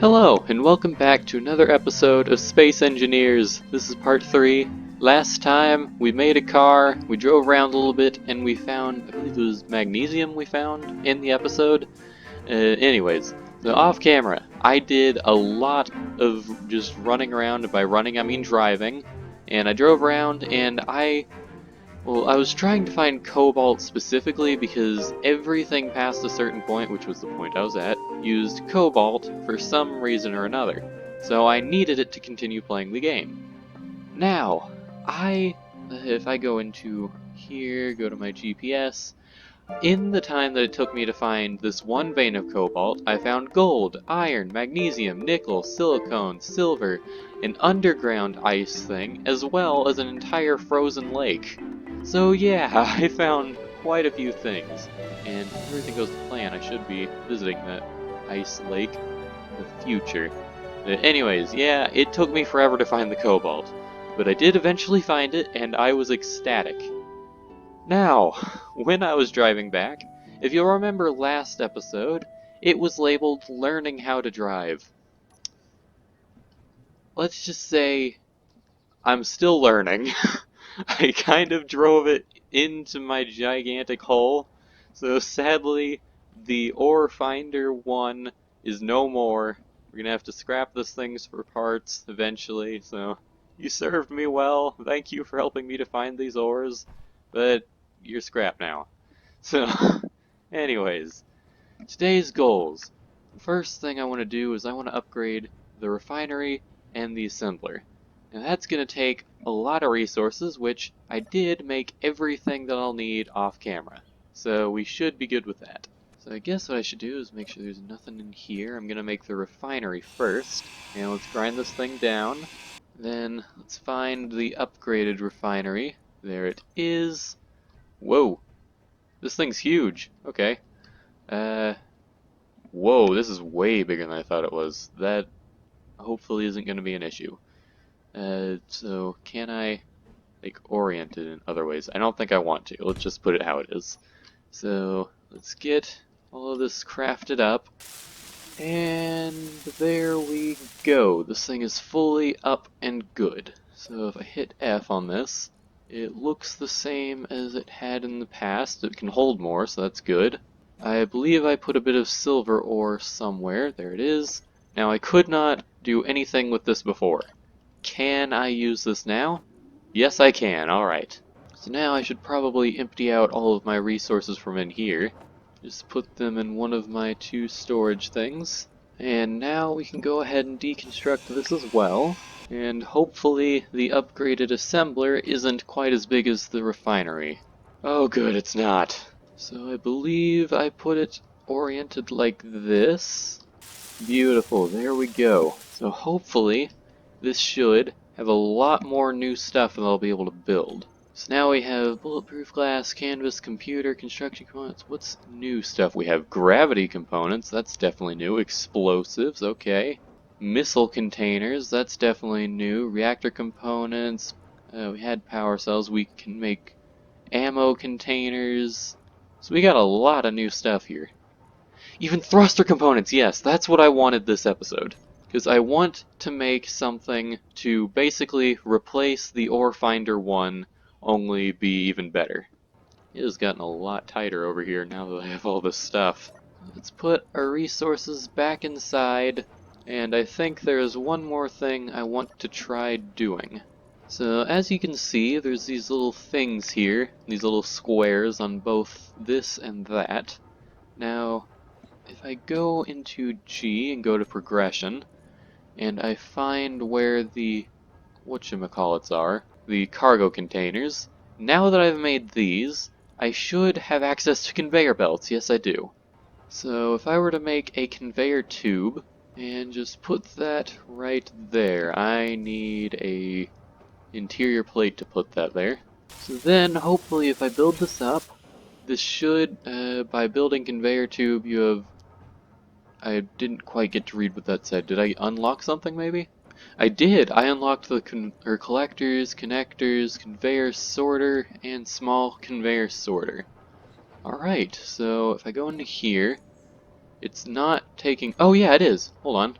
Hello, and welcome back to another episode of Space Engineers. This is part 3. Last time, we made a car, we drove around a little bit, and we found, I believe it was magnesium we found in the episode. Anyways, so off camera, I did a lot of just running around, and by running I mean driving, and I drove around and I was trying to find cobalt specifically because everything past a certain point, which was the point I was at, used cobalt for some reason or another. So I needed it to continue playing the game. Now, if I go into here, go to my GPS, in the time that it took me to find this one vein of cobalt, I found gold, iron, magnesium, nickel, silicone, silver, an underground ice thing, as well as an entire frozen lake. So yeah, I found quite a few things, and if everything goes to plan, I should be visiting that ice lake in the future. Anyways, yeah, it took me forever to find the cobalt, but I did eventually find it, and I was ecstatic. Now, when I was driving back, if you'll remember last episode, it was labeled Learning How to Drive. Let's just say I'm still learning. I kind of drove it into my gigantic hole, so sadly, the Ore Finder 1 is no more. We're gonna have to scrap this thing for parts eventually, so you served me well. Thank you for helping me to find these ores, but you're scrap now. So, anyways, today's goals. The first thing I want to do is I want to upgrade the refinery and the assembler. Now that's going to take a lot of resources, which I did make everything that I'll need off camera. So we should be good with that. So I guess what I should do is make sure there's nothing in here. I'm going to make the refinery first. And let's grind this thing down. Then let's find the upgraded refinery. There it is. Whoa. This thing's huge. Okay. Whoa, this is way bigger than I thought it was. That hopefully isn't going to be an issue. So can I, orient it in other ways? I don't think I want to. Let's just put it how it is. So let's get all of this crafted up. And there we go. This thing is fully up and good. So if I hit F on this, it looks the same as it had in the past. It can hold more, so that's good. I believe I put a bit of silver ore somewhere. There it is. Now I could not do anything with this before. Can I use this now? Yes, I can. Alright. So now I should probably empty out all of my resources from in here. Just put them in one of my two storage things. And now we can go ahead and deconstruct this as well. And hopefully the upgraded assembler isn't quite as big as the refinery. Oh good, it's not. So I believe I put it oriented like this. Beautiful, there we go. So hopefully this should have a lot more new stuff that I'll be able to build. So now we have bulletproof glass, canvas, computer, construction components. What's new stuff? We have gravity components, that's definitely new. Explosives, okay. Missile containers, that's definitely new. Reactor components, we had power cells. We can make ammo containers. So we got a lot of new stuff here. Even thruster components, yes, that's what I wanted this episode. Because I want to make something to basically replace the Ore Finder 1, only be even better. It has gotten a lot tighter over here now that I have all this stuff. Let's put our resources back inside, and I think there is one more thing I want to try doing. So as you can see, there's these little things here, these little squares on both this and that. Now, if I go into G and go to progression, and I find where the whatchamacallits are, the cargo containers, now that I've made these, I should have access to conveyor belts. Yes, I do. So if I were to make a conveyor tube, and just put that right there, I need a interior plate to put that there. So then, hopefully, if I build this up, this should, by building conveyor tube, you have... I didn't quite get to read what that said. Did I unlock something, maybe? I did! I unlocked the collectors, connectors, conveyor sorter, and small conveyor sorter. Alright, so if I go into here, it's not taking... Oh yeah, it is! Hold on.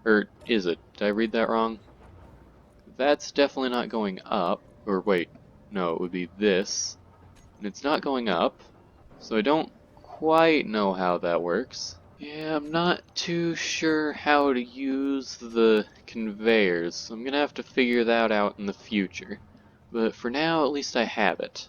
Or is it? Did I read that wrong? That's definitely not going up. Or wait, no, it would be this. And it's not going up. So I don't quite know how that works. Yeah, I'm not too sure how to use the conveyors, so I'm gonna have to figure that out in the future. But for now, at least I have it.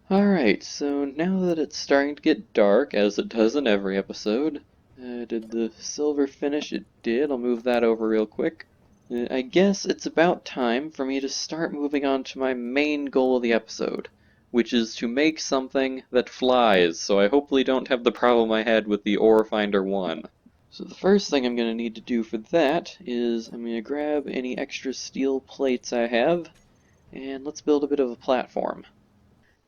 Alright, so now that it's starting to get dark, as it does in every episode, did the silver finish? It did. I'll move that over real quick. I guess it's about time for me to start moving on to my main goal of the episode, which is to make something that flies, so I hopefully don't have the problem I had with the Ore Finder 1. So the first thing I'm going to need to do for that is I'm going to grab any extra steel plates I have, and let's build a bit of a platform.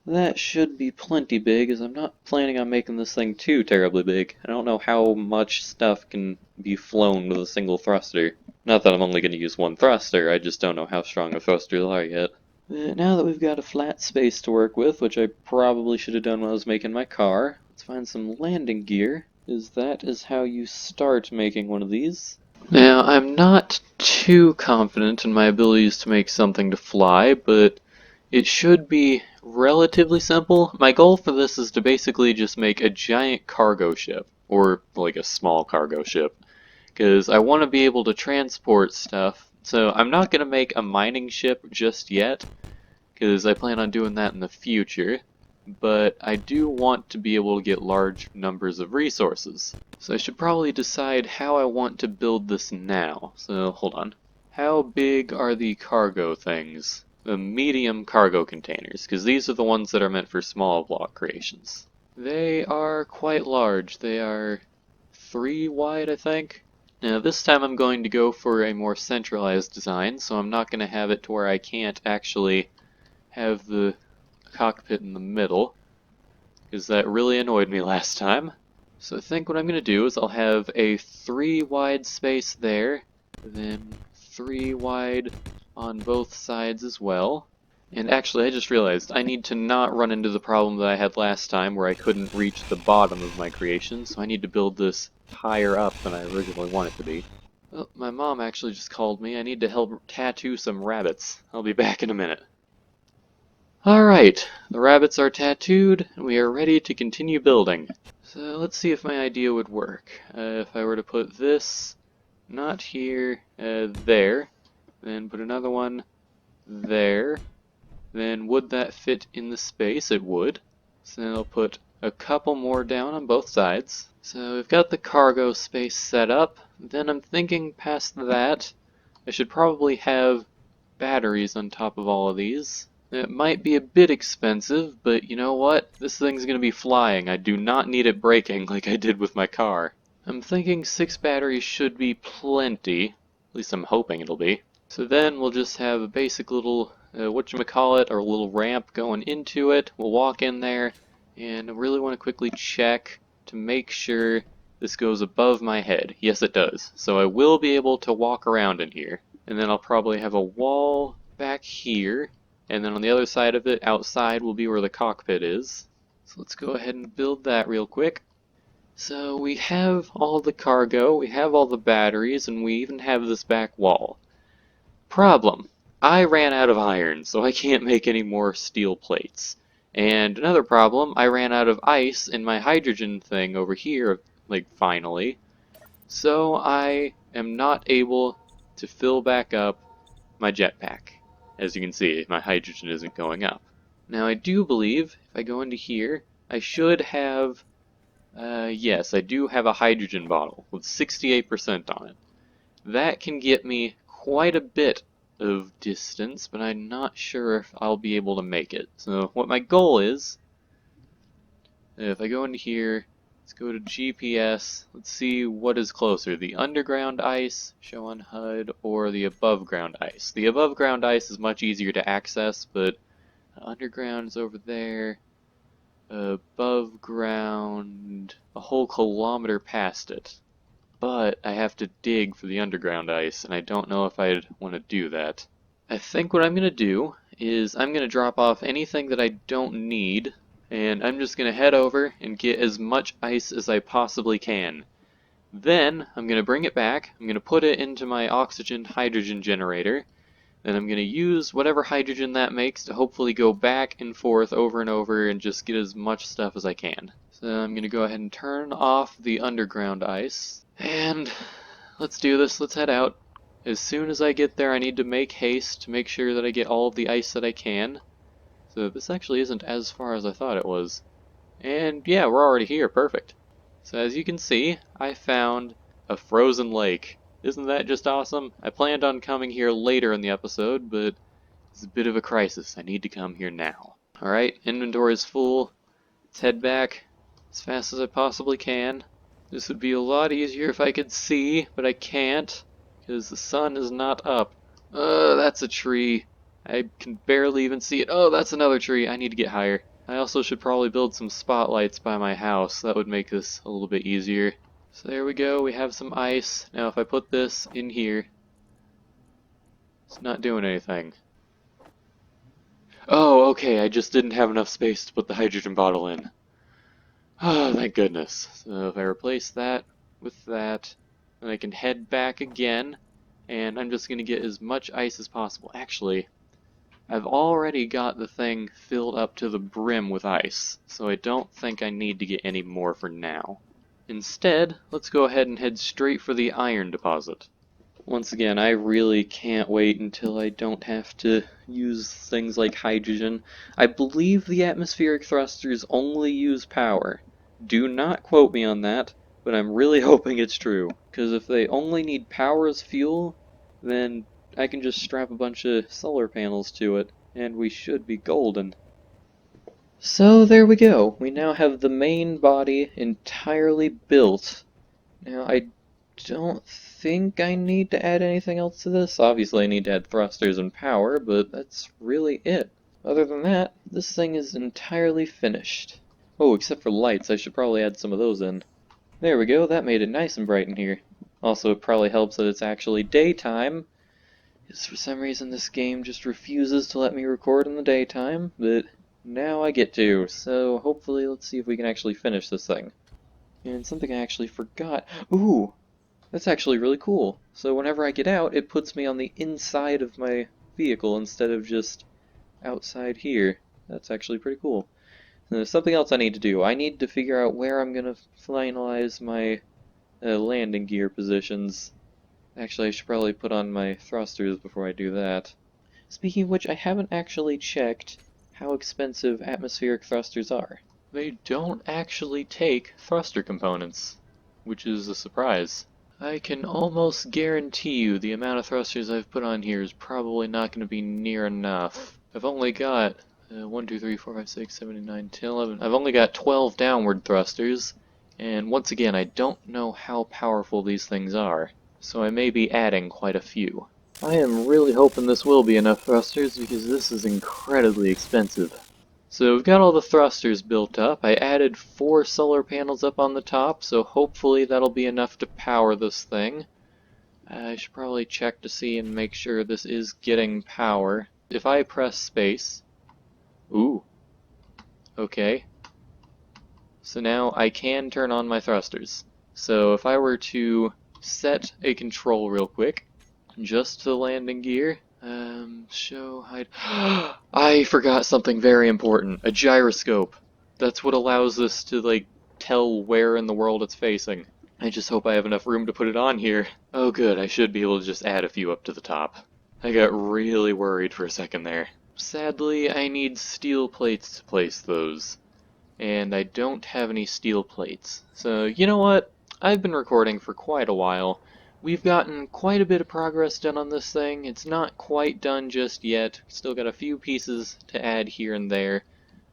That should be plenty big, as I'm not planning on making this thing too terribly big. I don't know how much stuff can be flown with a single thruster. Not that I'm only going to use one thruster, I just don't know how strong the thrusters are yet. Now that we've got a flat space to work with, which I probably should have done when I was making my car, let's find some landing gear, as that is how you start making one of these. Now, I'm not too confident in my abilities to make something to fly, but it should be relatively simple. My goal for this is to basically just make a giant cargo ship, or like a small cargo ship, because I want to be able to transport stuff. So I'm not going to make a mining ship just yet, because I plan on doing that in the future, but I do want to be able to get large numbers of resources. So I should probably decide how I want to build this now. So hold on. How big are the cargo things? The medium cargo containers, because these are the ones that are meant for small block creations. They are quite large. They are 3 wide, I think. Now this time I'm going to go for a more centralized design, so I'm not going to have it to where I can't actually have the cockpit in the middle, because that really annoyed me last time. So I think what I'm going to do is I'll have a 3 wide space there, then 3 wide on both sides as well. And actually, I just realized I need to not run into the problem that I had last time where I couldn't reach the bottom of my creation, so I need to build this higher up than I originally want it to be. Oh, my mom actually just called me. I need to help tattoo some rabbits. I'll be back in a minute. Alright, the rabbits are tattooed, and we are ready to continue building. So let's see if my idea would work. If I were to put this, not here, there, then put another one there, then would that fit in the space? It would. So then I'll put a couple more down on both sides. So we've got the cargo space set up. Then I'm thinking past that, I should probably have batteries on top of all of these. It might be a bit expensive, but you know what? This thing's gonna be flying. I do not need it breaking like I did with my car. I'm thinking 6 batteries should be plenty. At least I'm hoping it'll be. So then we'll just have a basic little, whatchamacallit, or a little ramp going into it. We'll walk in there, and I really want to quickly check to make sure this goes above my head. Yes, it does. So I will be able to walk around in here. And then I'll probably have a wall back here, and then on the other side of it, outside, will be where the cockpit is. So let's go ahead and build that real quick. So we have all the cargo, we have all the batteries, and we even have this back wall. Problem. I ran out of iron, so I can't make any more steel plates. And another problem, I ran out of ice in my hydrogen thing over here, like finally. So I am not able to fill back up my jetpack. As you can see, my hydrogen isn't going up. Now I do believe, if I go into here, I should have, yes, I do have a hydrogen bottle with 68% on it. That can get me quite a bit of distance, but I'm not sure if I'll be able to make it. So what my goal is, if I go into here, let's go to GPS, let's see what is closer, the underground ice, show on HUD, or the above ground ice. The above ground ice is much easier to access, but underground is over there, above ground, a whole kilometer past it. But I have to dig for the underground ice, and I don't know if I'd want to do that. I think what I'm going to do is I'm going to drop off anything that I don't need, and I'm just going to head over and get as much ice as I possibly can. Then I'm going to bring it back, I'm going to put it into my oxygen hydrogen generator, then I'm going to use whatever hydrogen that makes to hopefully go back and forth over and over and just get as much stuff as I can. So I'm going to go ahead and turn off the underground ice, and let's do this, let's head out. As soon as I get there, I need to make haste to make sure that I get all of the ice that I can. So this actually isn't as far as I thought it was. And yeah, we're already here, perfect. So as you can see, I found a frozen lake. Isn't that just awesome? I planned on coming here later in the episode, but it's a bit of a crisis. I need to come here now. Alright, inventory is full. Let's head back as fast as I possibly can. This would be a lot easier if I could see, but I can't, because the sun is not up. That's a tree. I can barely even see it. Oh, that's another tree. I need to get higher. I also should probably build some spotlights by my house. That would make this a little bit easier. So there we go. We have some ice. Now if I put this in here, it's not doing anything. Oh, okay. I just didn't have enough space to put the hydrogen bottle in. Oh, thank goodness. So if I replace that with that, then I can head back again, and I'm just going to get as much ice as possible. Actually, I've already got the thing filled up to the brim with ice, so I don't think I need to get any more for now. Instead, let's go ahead and head straight for the iron deposit. Once again, I really can't wait until I don't have to use things like hydrogen. I believe the atmospheric thrusters only use power. Do not quote me on that, but I'm really hoping it's true. Because if they only need power as fuel, then I can just strap a bunch of solar panels to it, and we should be golden. So there we go. We now have the main body entirely built. Now I don't think I need to add anything else to this. Obviously I need to add thrusters and power, but that's really it. Other than that, this thing is entirely finished. Oh, except for lights, I should probably add some of those in. There we go, that made it nice and bright in here. Also, it probably helps that it's actually daytime, because for some reason this game just refuses to let me record in the daytime, but now I get to, so hopefully let's see if we can actually finish this thing. And something I actually forgot. Ooh! That's actually really cool. So whenever I get out, it puts me on the inside of my vehicle instead of just outside here. That's actually pretty cool. There's something else I need to do. I need to figure out where I'm going to finalize my landing gear positions. Actually, I should probably put on my thrusters before I do that. Speaking of which, I haven't actually checked how expensive atmospheric thrusters are. They don't actually take thruster components, which is a surprise. I can almost guarantee you the amount of thrusters I've put on here is probably not going to be near enough. I've only got 1, 2, 3, 4, 5, 6, 7, 8, 9, 10, 11. I've only got 12 downward thrusters, and once again, I don't know how powerful these things are, so I may be adding quite a few. I am really hoping this will be enough thrusters because this is incredibly expensive. So we've got all the thrusters built up. I added 4 solar panels up on the top, so hopefully that'll be enough to power this thing. I should probably check to see and make sure this is getting power. If I press space... Ooh. Okay. So now I can turn on my thrusters. So if I were to set a control real quick, just to the landing gear, show height. I forgot something very important. A gyroscope. That's what allows us to, like, tell where in the world it's facing. I just hope I have enough room to put it on here. Oh good, I should be able to just add a few up to the top. I got really worried for a second there. Sadly, I need steel plates to place those. And I don't have any steel plates. So, you know what? I've been recording for quite a while. We've gotten quite a bit of progress done on this thing. It's not quite done just yet. Still got a few pieces to add here and there.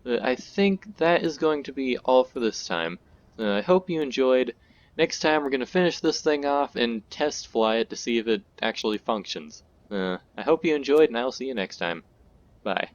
But I think that is going to be all for this time. I hope you enjoyed. Next time we're going to finish this thing off and test fly it to see if it actually functions. I hope you enjoyed, and I'll see you next time. Bye.